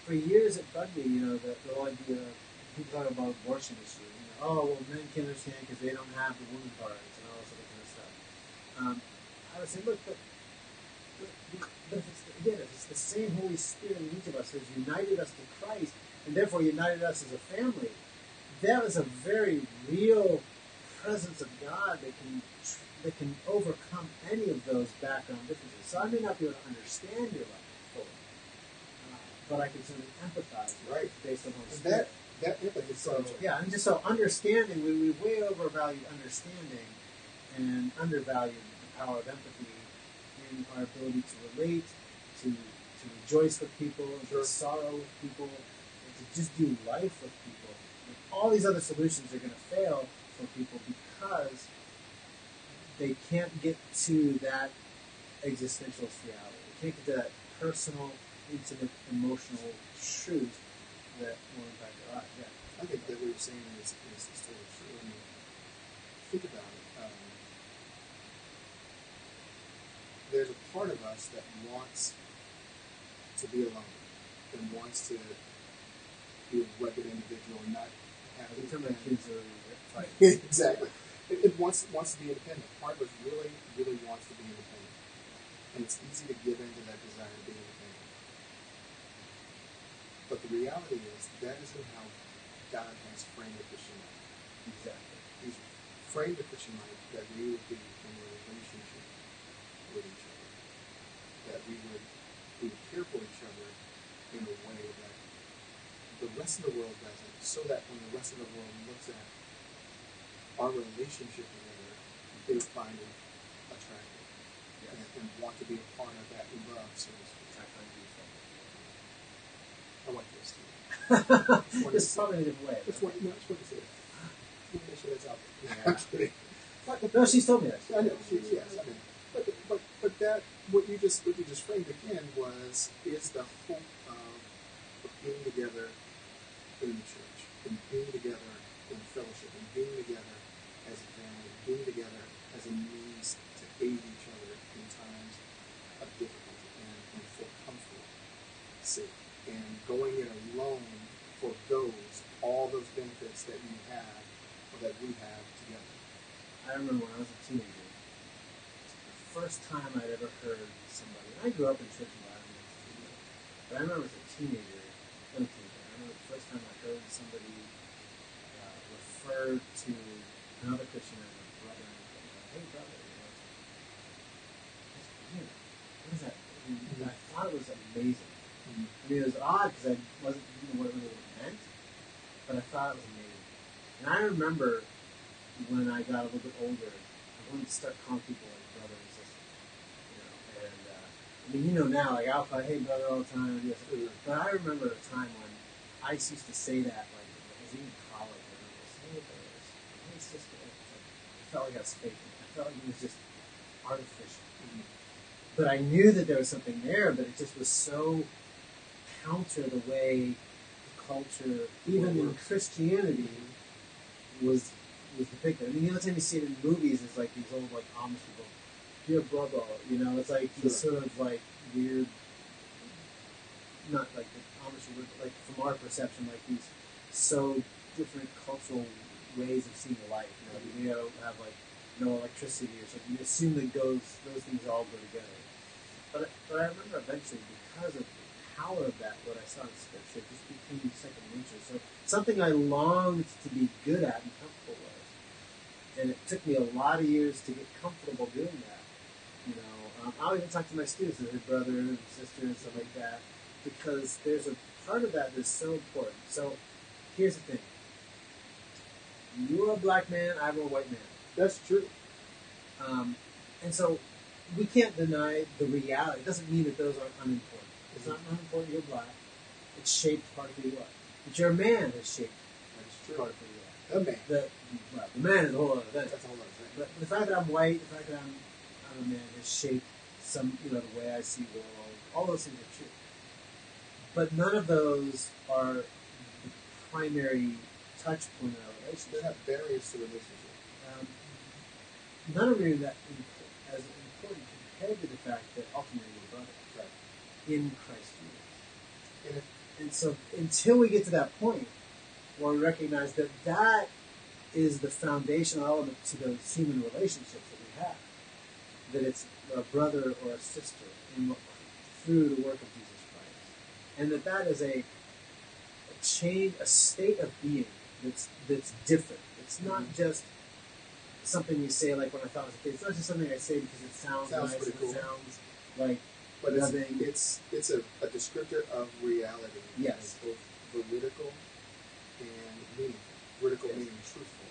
For years it bugged me, the whole idea of people talking about abortion issue. Men can't understand because they don't have the woman cards and all this other kind of stuff. I would say, look, but if it's the same Holy Spirit in each of us that has united us to Christ, and therefore united us as a family, that is a very real presence of God that can overcome any of those background differences. So I may not be able to understand your life fully, but I can certainly empathize based on Holy Spirit. That empathy is so and just so understanding, we way overvalued understanding and undervalued the power of empathy in our ability to relate, to rejoice with people, to sorrow with people, and to just do life with people. And all these other solutions are going to fail for people because they can't get to that existentialist reality. They can't get to that personal, intimate, emotional truth that will impact their life. Yeah. I think that what you're saying is totally true. I mean, think about it. There's a part of us that wants to be alone and wants to be a rugged individual and not have it. Some of the kids are fighting. Exactly. It wants to be independent. Part of us really, really wants to be independent. And it's easy to give in to that desire to be independent. But the reality is that isn't how God has framed the Christian life. Exactly. He's framed the Christian life that we would be in a relationship with each other. That we would care for each other in a way that the rest of the world doesn't, so that when the rest of the world looks at our relationship together, they would find it attractive. Yes. And want to be a part of that love, so to speak. I like this too. It's probably a different way. That's what to say. Make sure that's out there. Yeah. I'm kidding. No, she's told me that. I know. Yes, I mean, but that what you just framed again is the hope of being together in the church, and being together in fellowship, and being together as a family, being together as a means to aid each other in times of difficulty and for comfort sake. And going it alone forgoes all those benefits that you have or that we have together. I remember when I was a teenager, the first time I'd ever heard somebody, and I grew up in church environments, but I remember as a teenager, I remember the first time I heard somebody refer to another Christian as a brother, hey brother, that's weird. What is that? I thought it was amazing. I mean, it was odd because I didn't know what it really meant, but I thought it was amazing. And I remember when I got a little bit older, I wanted to start calling people like brother and sister. And I mean, now, like I'll call, hey brother all the time. Yes, but I remember a time when I used to say that, like when I was in college, and I was hey brother, hey sister. I felt like I was faking. I felt like it was just artificial. But I knew that there was something there, but it just was so counter the way the culture, even in Christianity, was depicted. I mean, the only time you see it in movies is like these old like Amish people. Dear brother, it's like these sort of like weird, not like the Amish, like from our perception, like these so different cultural ways of seeing life. You have like no electricity or something. You assume that those things all go together. But I remember eventually, because of the power of that, what I saw in Scripture just became second nature. So something I longed to be good at and comfortable with. And it took me a lot of years to get comfortable doing that. I'll even talk to my students as a brother and sister and stuff like that, because there's a part of that that's so important. So here's the thing. You're a black man, I'm a white man. That's true. And so we can't deny the reality. It doesn't mean that those are unimportant. It's not unimportant you're black. It's shaped part of who you are. But your man has shaped part of who you are. The man. The man is a whole other thing. That's a whole other thing. But the fact that I'm white, the fact that I'm a man has shaped some, the way I see the world. All those things are true. But none of those are the primary touch point in our relationship. They're not barriers to relationship. None of them are that as important compared to the fact that ultimately we're brothers in Christ Jesus. And so until we get to that point where we recognize that that is the foundational element to those human relationships that we have, that it's a brother or a sister through the work of Jesus Christ, and that is a state of being that's different. It's not just something you say like when I thought I was a kid. It's not just something I say because it sounds nice. Pretty cool. It sounds like, but it's a descriptor of reality. Yes, it's both veridical and meaningful. Veridical meaning truthful,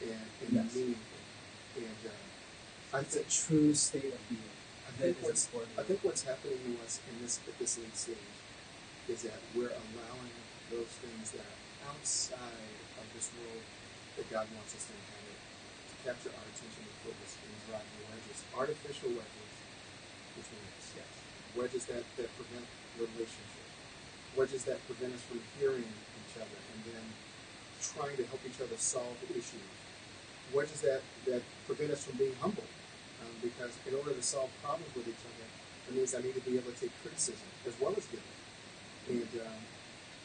and meaningful. And it's a true state of being. I think what's happening to us at this late stage is that we're allowing those things that are outside of this world that God wants us to inhabit to capture our attention and focus and drive wedges, artificial wedges between us. Yes. Wedges that prevent relationship. Wedges that prevent us from hearing each other and then trying to help each other solve issues. Wedges that prevent us from being humble. Because in order to solve problems with each other, it means I need to be able to take criticism as well as give it. And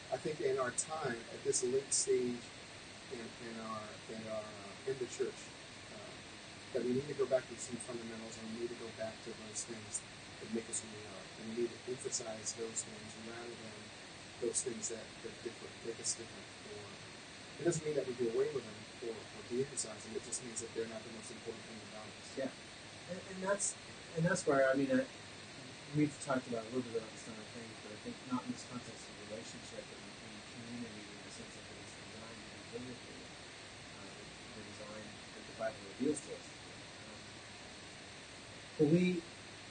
I think in our time, at this late stage in the church, that we need to go back to some fundamentals, and we need to go back to those things that make us who we are. And we need to emphasize those things rather than those things that make us different. It doesn't mean that we do away with them or de-emphasize them. It just means that they're not the most important thing about us. Yeah. And that's where, we've talked about a little bit about this other thing, but I think not in this context of relationship and community in the sense that it's designed biblically, the design that the Bible reveals to us. But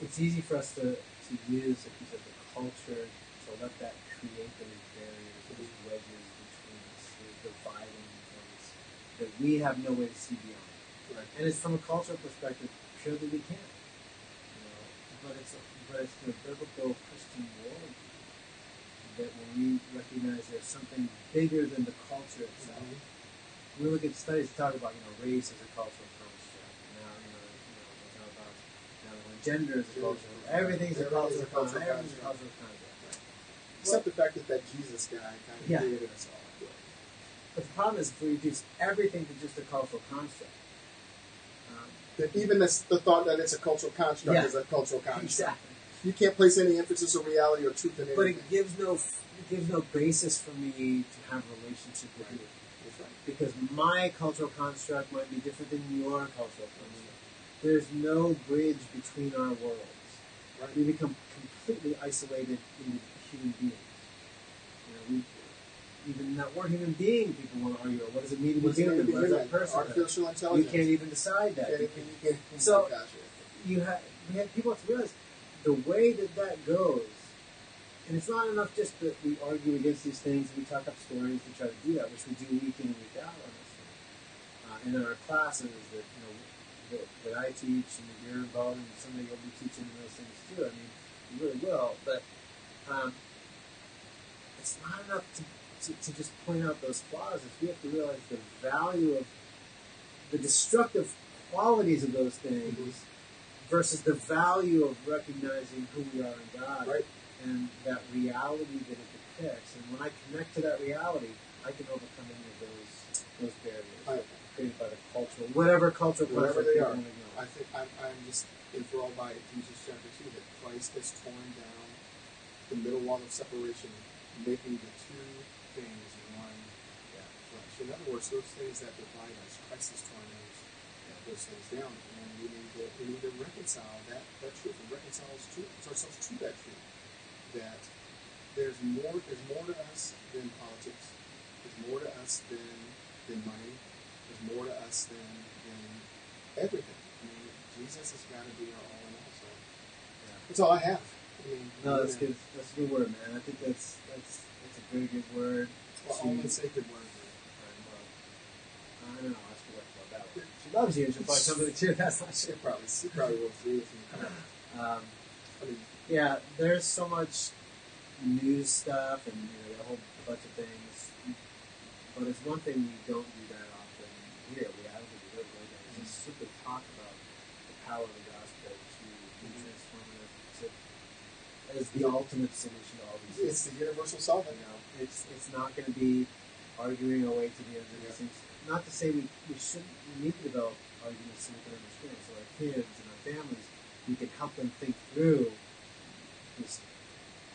it's easy for us to use a piece of the culture to let that create those barriers, those wedges between us, those dividing points that we have no way to see beyond. Right. And it's from a cultural perspective, surely we can. But it's the biblical Christian worldview that when we recognize there's something bigger than the culture itself. We look at studies that talk about race as a cultural construct. When gender is a cultural, everything's a cultural construct. Right. Except the fact that Jesus guy kind of created us all. But the problem is if we reduce everything to just a cultural construct, That even the thought that it's a cultural construct is a cultural construct. Exactly. You can't place any emphasis or reality or truth in it. But it gives no basis for me to have a relationship with you. That's right. Because my cultural construct might be different than your cultural construct. There's no bridge between our worlds. Right. We become completely isolated in human beings. Even that word human being, people want to argue, what does it mean to be human? What is that person? Artificial intelligence. You can't even decide that. So we have people have to realize the way that goes, and it's not enough just that we argue against these things and we talk up stories to try to do that, which we do week in and week out on this thing. And in our classes that I teach and that you're involved in, someday you'll be teaching those things too. I mean, you really will, but it's not enough to just point out those flaws. We have to realize the value of the destructive qualities of those things versus the value of recognizing who we are in God and that reality that it depicts. And when I connect to that reality, I can overcome any of those barriers created by the cultural, whatever they are. I think I'm just enthralled by Ephesians chapter 2 that Christ has torn down the middle wall of separation, making the two things one flesh. In other words, those things that divide us, Christ has torn those things down, and we need to reconcile that truth and reconcile ourselves to that truth. That there's more to us than politics. There's more to us than money. There's more to us than everything. I mean, Jesus has got to be our all in all. So that's all I have. No, that's good. That's a good word, man. I think that's a very good word. Well, only say good word. I don't know. I should about that one. She loves you, and she'll probably come to the cheer. That's not true. She probably will agree with me. Yeah, there's so much news stuff and a whole bunch of things, but it's one thing we don't do that often here. I don't think we really do. Just simply talk about the power of the gospel to be transformative, as the ultimate solution to all these things. It's the universal solvent. It's not going to be arguing our way to the end of these things. Not to say we need to develop arguments so we can understand. So our kids and our families, we can help them think through these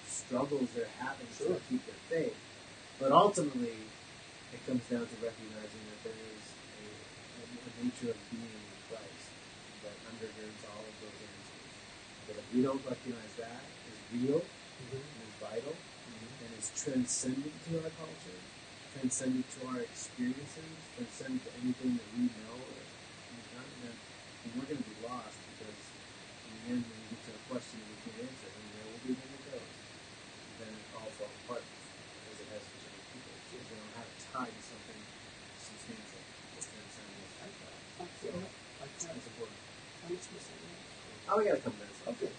struggles they're having to keep their faith. But ultimately, it comes down to recognizing that there is a nature of being in Christ that undergirds all of those answers. But if we don't recognize that as real and as vital and as transcendent to our culture, transcendent to our experiences, transcendent to anything that we know or we've done, then we're going to be lost because in the end, when we get to a question that we can't answer, and there will be when it goes, then it all falls apart as it has for so many people. Because they don't have it tied to something substantial that transcends us like that. So that's important. Oh, we got to come to this. Okay.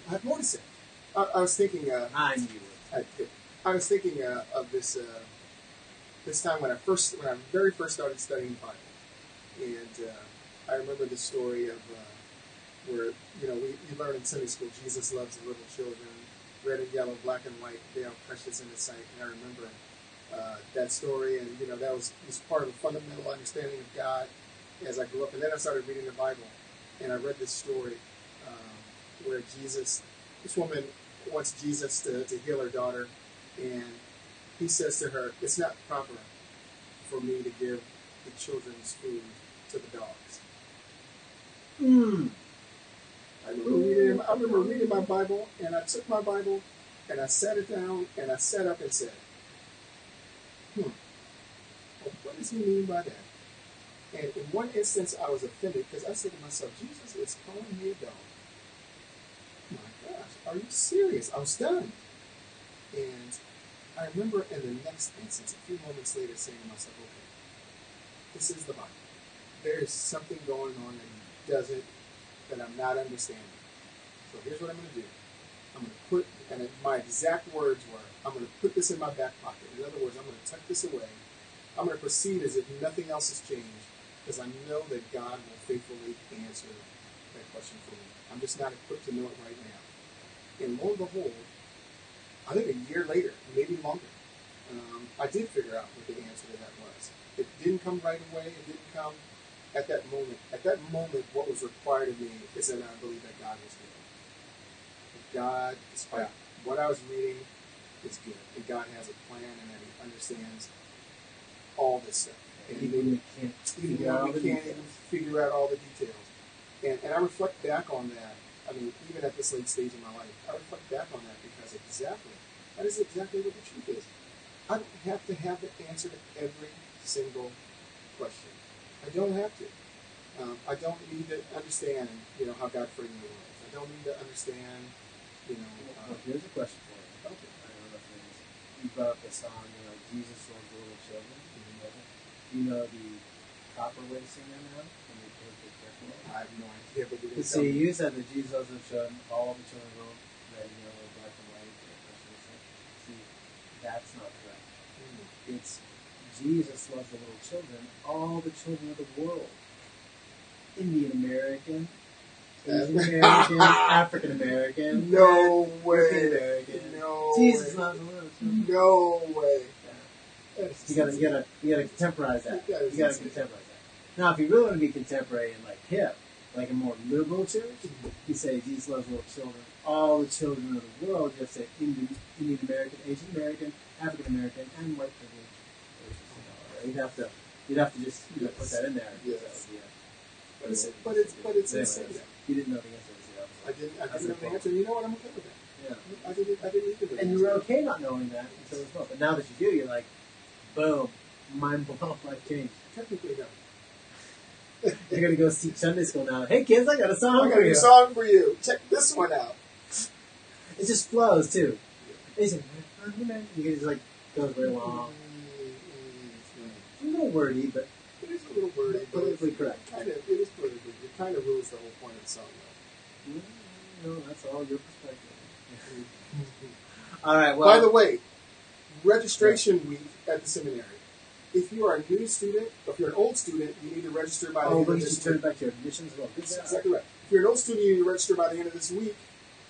I have more to say. I was thinking. I knew it. I was thinking of this time when I very first started studying the Bible, and I remember the story of where we learn in Sunday school Jesus loves the little children, red and yellow, black and white, they are precious in His sight. And I remember that story, and that was part of a fundamental understanding of God as I grew up. And then I started reading the Bible, and I read this story where this woman wants Jesus to heal her daughter. And He says to her, "It's not proper for me to give the children's food to the dogs." I remember reading my Bible, and I took my Bible, and I sat it down, and I sat up and said, well, what does He mean by that? And in one instance, I was offended, because I said to myself, Jesus is calling me a dog. My gosh, are you serious? I was stunned. And I remember in the next instance, a few moments later, saying to myself, okay, this is the Bible. There is something going on that I'm not understanding. So here's what I'm going to do. I'm going to put, and my exact words were, I'm going to put this in my back pocket. In other words, I'm going to tuck this away. I'm going to proceed as if nothing else has changed, because I know that God will faithfully answer that question for me. I'm just not equipped to know it right now. And lo and behold, I think a year later, maybe longer, I did figure out what the answer to that was. It didn't come right away. It didn't come at that moment, what was required of me is that I believe that God was real. That God, despite what I was reading, is good. And God has a plan and that He understands all this stuff. And even when we can't figure out all the details. And I reflect back on that. I mean, even at this late stage in my life, I reflect back on that because that is exactly what the truth is. I don't have to have the answer to every single question. I don't have to. I don't need to understand, how God framed the world. I don't need to understand, Well, here's a question for you. Okay. I don't know if it is. You brought up the song, Jesus loves the little children. Do you know the proper way to sing that now? Can you take carefully? I have no idea. But see, you said that Jesus loves the children, all the children of red, yellow, black, and white. See, that's not correct. It's Jesus loves the little children, all the children of the world. Indian American, Asian American, African American, no way, American. No Jesus way. loves the little children. No way. You gotta contemporize that. You gotta contemporize that. Now, if you really want to be contemporary and hip, like a more liberal church, you say Jesus loves little children, all the children of the world. You have to say Indian American, Asian American, African American, and white privilege. You'd have to just put that in there. Yes. So, yeah. But it's insane. You didn't know the answer. I didn't know the answer. You know what? I'm okay with that. Yeah. I didn't either. And you were okay not knowing that until as well. But now that you do, you're like, boom, mind blown, life changed. Technically, no. You're gonna go teach Sunday school now. Hey kids, I got a song for you. I got a song for you. Check this one out. It just flows too. It's just goes very long. A little wordy, but it is a little wordy. Politically correct. It is politically. It kind of ruins the whole point of the song, though. No, that's all your perspective. All right. Well, by the way, registration week at the seminary. If you are a new student, or if you're an old student, you need to register by the end of this week. Turn it back to your admissions. That's exactly right. If you're an old student, you need to register by the end of this week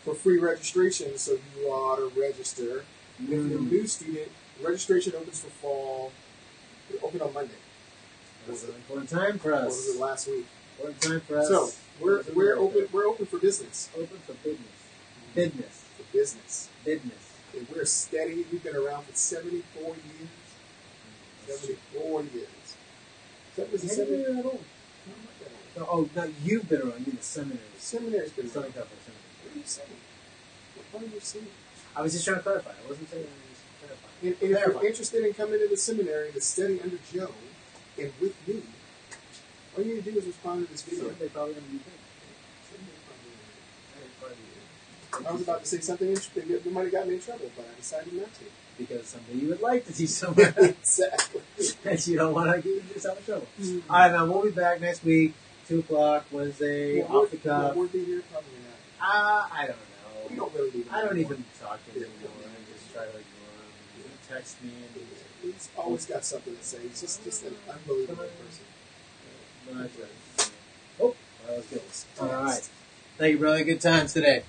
for free registration, so you ought to register. And if you're a new student, registration opens for fall. It opened on Monday. That's an important time for us. What was it last week? Important time for us. So we're open. We're open for business. Open for business. Business. For business. Business. And we're steady. We've been around for 74 years. 74 years. That was 70 years old. Oh, now you've been around. You mean the seminary. The seminary's been around. What are you saying? What are you saying? I was just trying to clarify. I wasn't saying I was clarifying. And if you're interested in coming to the seminary to study under Joe and with me, all you need to do is respond to this video. They probably going to be good. I was about to say something interesting that might have got me in trouble, but I decided not to. Because someday you would like to teach someone. Exactly. And you don't want to get yourself in trouble. All right, man, we'll be back next week, 2 o'clock, Wednesday, off the cuff. Will we be here? Probably not. I don't know. We don't really I don't even talk to him anymore. I just try to ignore him. He texts me. And he's always got something to say. He's just an unbelievable person. Oh, that was good. All right. Thank you, brother. Good times today.